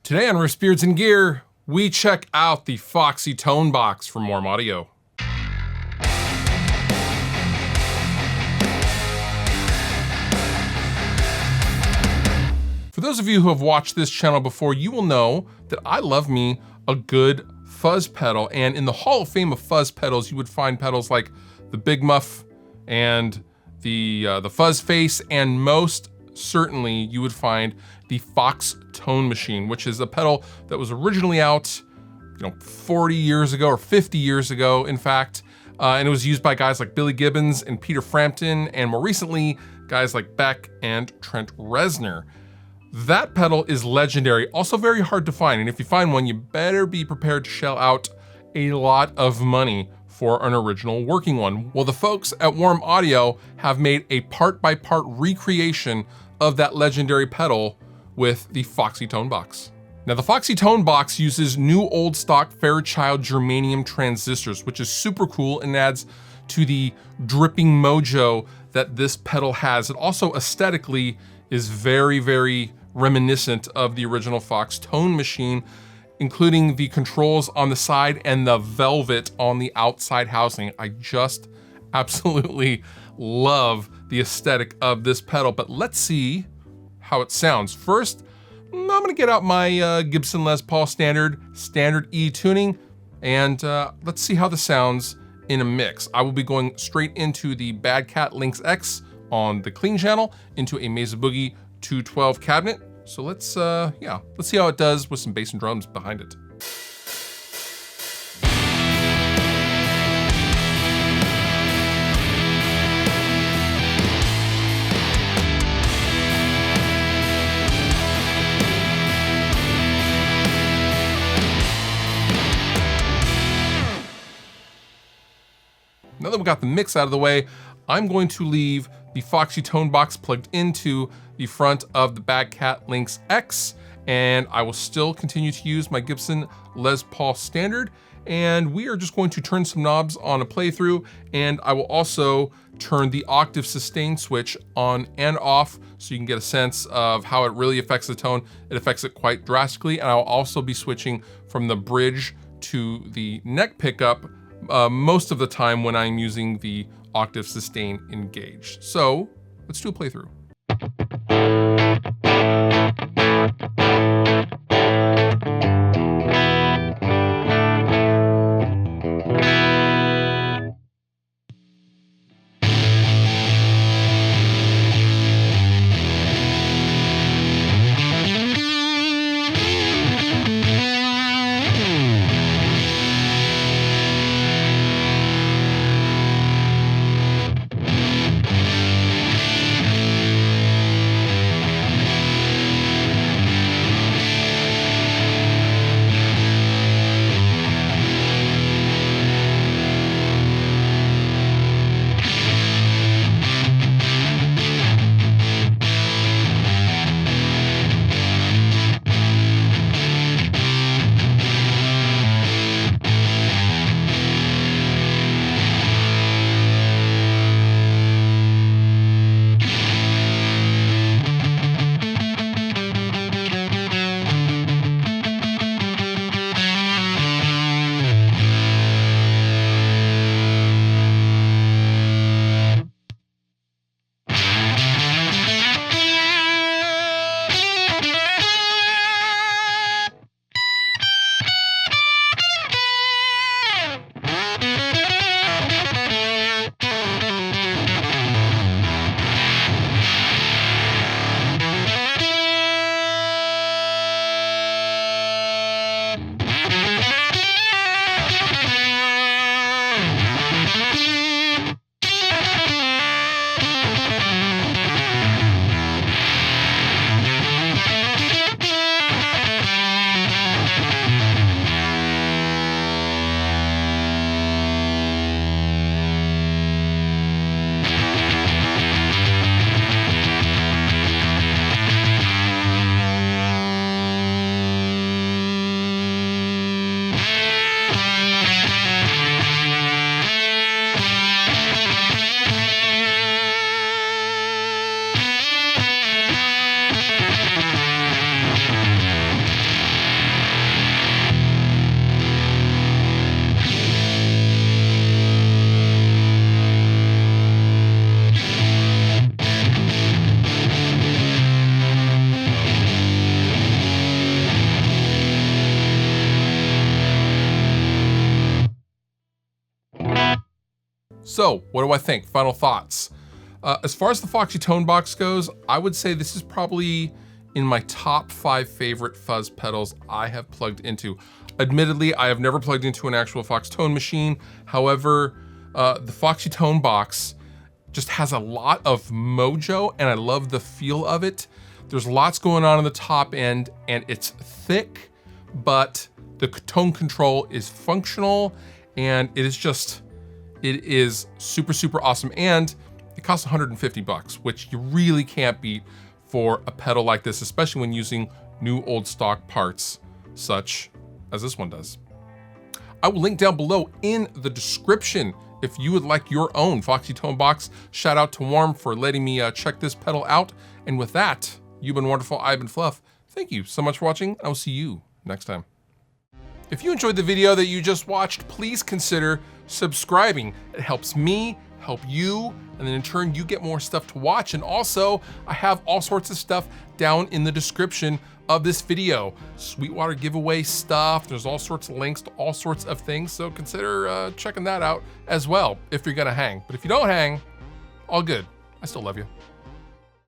Today on Riffs, Beards, and Gear, we check out the Foxy Tone Box from Warm Audio. For those of you who have watched this channel before, you will know that I love me a good fuzz pedal, and in the Hall of Fame of fuzz pedals, you would find pedals like the Big Muff and the Fuzz Face, and most certainly you would find the Fox Tone Machine, which is a pedal that was originally out, 40 years ago or 50 years ago, in fact, and it was used by guys like Billy Gibbons and Peter Frampton, and more recently, guys like Beck and Trent Reznor. That pedal is legendary, also very hard to find, and if you find one, you better be prepared to shell out a lot of money for an original working one. Well, the folks at Warm Audio have made a part-by-part recreation of that legendary pedal with the Foxy Tone Box. Now, the Foxy Tone Box uses new old stock Fairchild germanium transistors, which is super cool and adds to the dripping mojo that this pedal has. It also aesthetically is very, very reminiscent of the original Fox Tone Machine, including the controls on the side and the velvet on the outside housing. I just absolutely love the aesthetic of this pedal, but let's see how it sounds. First, I'm gonna get out my Gibson Les Paul standard E tuning, and let's see how this sounds in a mix. I will be going straight into the Bad Cat Lynx X on the clean channel into a Mesa Boogie 212 cabinet. So let's see how it does with some bass and drums behind it. Now that we got the mix out of the way, I'm going to leave the Foxy Tone Box plugged into the front of the Bad Cat Lynx X, and I will still continue to use my Gibson Les Paul standard, and we are just going to turn some knobs on a playthrough, and I will also turn the octave sustain switch on and off so you can get a sense of how it really affects the tone. It affects it quite drastically, and I'll also be switching from the bridge to the neck pickup most of the time when I'm using the octave sustain engaged. So let's do a playthrough. So what do I think? Final thoughts. As far as the Foxy Tone Box goes, I would say this is probably in my top 5 favorite fuzz pedals I have plugged into. Admittedly, I have never plugged into an actual Fox Tone machine. However, the Foxy Tone Box just has a lot of mojo and I love the feel of it. There's lots going on the top end and it's thick, but the tone control is functional and it is super, super awesome. And it costs 150 bucks, which you really can't beat for a pedal like this, especially when using new old stock parts, such as this one does. I will link down below in the description if you would like your own Foxy Tone Box. Shout out to Warm for letting me check this pedal out. And with that, you've been wonderful, I've been Fluff. Thank you so much for watching. I will see you next time. If you enjoyed the video that you just watched, please consider subscribing. It helps me, help you, and then in turn you get more stuff to watch. And also I have all sorts of stuff down in the description of this video. Sweetwater giveaway stuff, there's all sorts of links to all sorts of things, so consider checking that out as well if you're gonna hang. But if you don't hang, all good. I still love you.